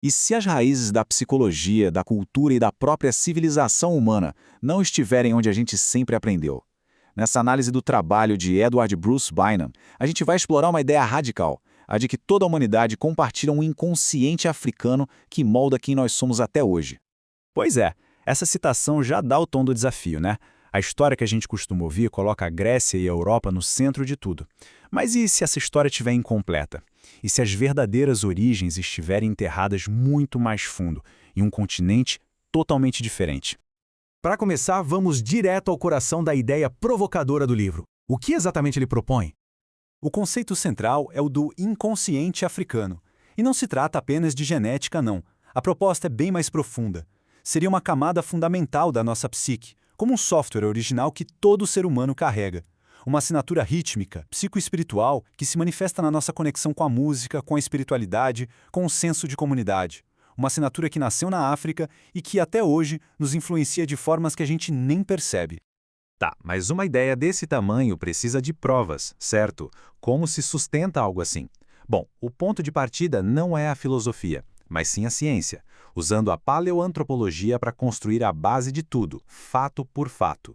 E se as raízes da psicologia, da cultura e da própria civilização humana não estiverem onde a gente sempre aprendeu? Nessa análise do trabalho de Edward Bruce Bynum, a gente vai explorar uma ideia radical, a de que toda a humanidade compartilha um inconsciente africano que molda quem nós somos até hoje. Pois é, essa citação já dá o tom do desafio, né? A história que a gente costuma ouvir coloca a Grécia e a Europa no centro de tudo. Mas e se essa história estiver incompleta? E se as verdadeiras origens estiverem enterradas muito mais fundo, em um continente totalmente diferente? Para começar, vamos direto ao coração da ideia provocadora do livro. O que exatamente ele propõe? O conceito central é o do inconsciente africano. E não se trata apenas de genética, não. A proposta é bem mais profunda. Seria uma camada fundamental da nossa psique, como um software original que todo ser humano carrega. Uma assinatura rítmica, psicoespiritual, que se manifesta na nossa conexão com a música, com a espiritualidade, com o senso de comunidade. Uma assinatura que nasceu na África e que até hoje nos influencia de formas que a gente nem percebe. Tá, mas uma ideia desse tamanho precisa de provas, certo? Como se sustenta algo assim? Bom, o ponto de partida não é a filosofia, mas sim a ciência, usando a paleoantropologia para construir a base de tudo, fato por fato.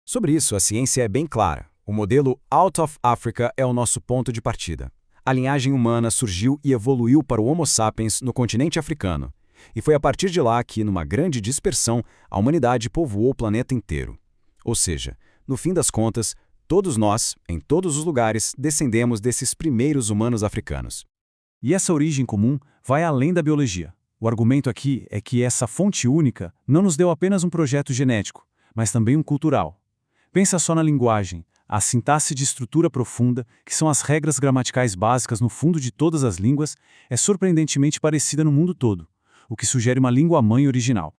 Sobre isso, a ciência é bem clara. O modelo Out of Africa é o nosso ponto de partida. A linhagem humana surgiu e evoluiu para o Homo sapiens no continente africano. E foi a partir de lá que, numa grande dispersão, a humanidade povoou o planeta inteiro. Ou seja, no fim das contas, todos nós, em todos os lugares, descendemos desses primeiros humanos africanos. E essa origem comum vai além da biologia. O argumento aqui é que essa fonte única não nos deu apenas um projeto genético, mas também um cultural. Pensa só na linguagem, a sintaxe de estrutura profunda, que são as regras gramaticais básicas no fundo de todas as línguas, é surpreendentemente parecida no mundo todo, o que sugere uma língua-mãe original.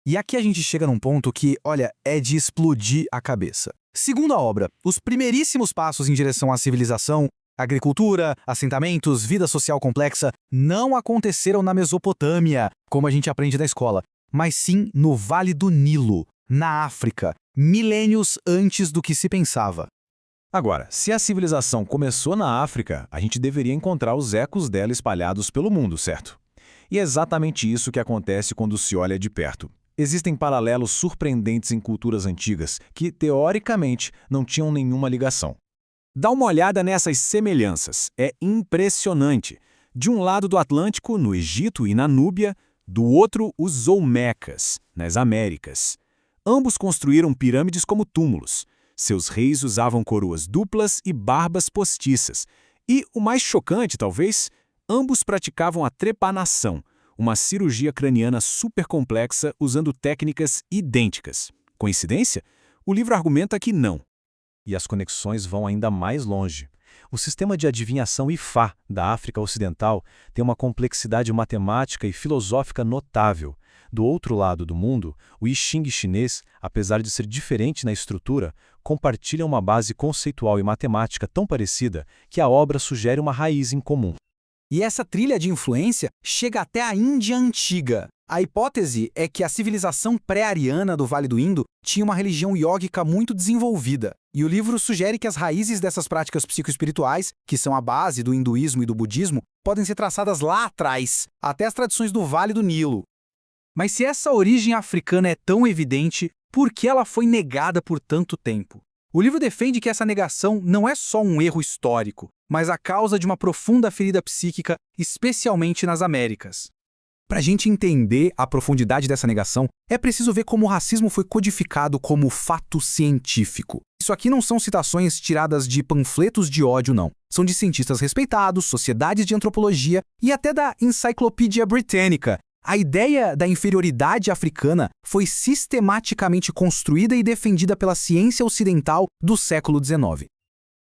E aqui a gente chega num ponto que, olha, é de explodir a cabeça. Segundo a obra, os primeiríssimos passos em direção à civilização, agricultura, assentamentos, vida social complexa, não aconteceram na Mesopotâmia, como a gente aprende na escola, mas sim no Vale do Nilo, na África, milênios antes do que se pensava. Agora, se a civilização começou na África, a gente deveria encontrar os ecos dela espalhados pelo mundo, certo? E é exatamente isso que acontece quando se olha de perto. Existem paralelos surpreendentes em culturas antigas que, teoricamente, não tinham nenhuma ligação. Dá uma olhada nessas semelhanças, é impressionante. De um lado do Atlântico, no Egito e na Núbia, do outro, os Olmecas, nas Américas. Ambos construíram pirâmides como túmulos. Seus reis usavam coroas duplas e barbas postiças. E, o mais chocante, talvez, ambos praticavam a trepanação, uma cirurgia craniana super complexa usando técnicas idênticas. Coincidência? O livro argumenta que não. E as conexões vão ainda mais longe. O sistema de adivinhação Ifá da África Ocidental tem uma complexidade matemática e filosófica notável. Do outro lado do mundo, o I Ching chinês, apesar de ser diferente na estrutura, compartilha uma base conceitual e matemática tão parecida que a obra sugere uma raiz em comum. E essa trilha de influência chega até a Índia Antiga. A hipótese é que a civilização pré-ariana do Vale do Indo tinha uma religião iógica muito desenvolvida. E o livro sugere que as raízes dessas práticas psicoespirituais, que são a base do hinduísmo e do budismo, podem ser traçadas lá atrás, até as tradições do Vale do Nilo. Mas se essa origem africana é tão evidente, por que ela foi negada por tanto tempo? O livro defende que essa negação não é só um erro histórico, mas a causa de uma profunda ferida psíquica, especialmente nas Américas. Para a gente entender a profundidade dessa negação, é preciso ver como o racismo foi codificado como fato científico. Isso aqui não são citações tiradas de panfletos de ódio, não. São de cientistas respeitados, sociedades de antropologia e até da Enciclopédia Britânica. A ideia da inferioridade africana foi sistematicamente construída e defendida pela ciência ocidental do século XIX.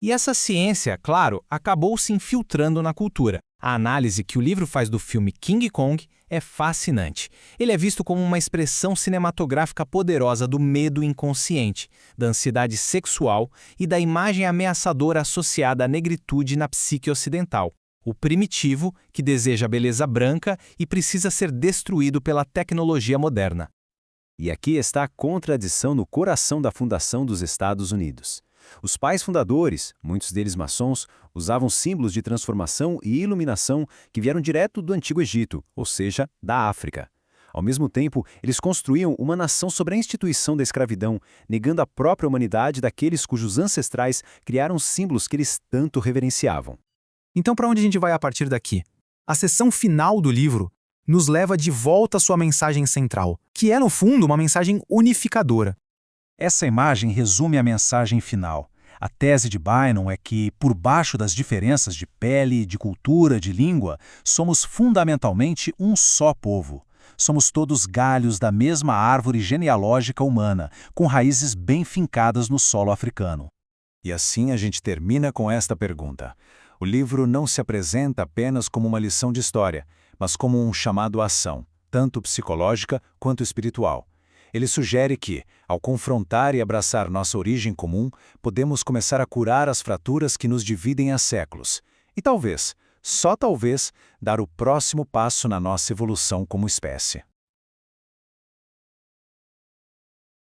E essa ciência, claro, acabou se infiltrando na cultura. A análise que o livro faz do filme King Kong é fascinante. Ele é visto como uma expressão cinematográfica poderosa do medo inconsciente, da ansiedade sexual e da imagem ameaçadora associada à negritude na psique ocidental. O primitivo, que deseja a beleza branca e precisa ser destruído pela tecnologia moderna. E aqui está a contradição no coração da fundação dos Estados Unidos. Os pais fundadores, muitos deles maçons, usavam símbolos de transformação e iluminação que vieram direto do Antigo Egito, ou seja, da África. Ao mesmo tempo, eles construíam uma nação sobre a instituição da escravidão, negando a própria humanidade daqueles cujos ancestrais criaram símbolos que eles tanto reverenciavam. Então, para onde a gente vai a partir daqui? A seção final do livro nos leva de volta à sua mensagem central, que é, no fundo, uma mensagem unificadora. Essa imagem resume a mensagem final. A tese de Bynum é que, por baixo das diferenças de pele, de cultura, de língua, somos fundamentalmente um só povo. Somos todos galhos da mesma árvore genealógica humana, com raízes bem fincadas no solo africano. E assim a gente termina com esta pergunta. O livro não se apresenta apenas como uma lição de história, mas como um chamado à ação, tanto psicológica quanto espiritual. Ele sugere que, ao confrontar e abraçar nossa origem comum, podemos começar a curar as fraturas que nos dividem há séculos. E talvez, só talvez, dar o próximo passo na nossa evolução como espécie.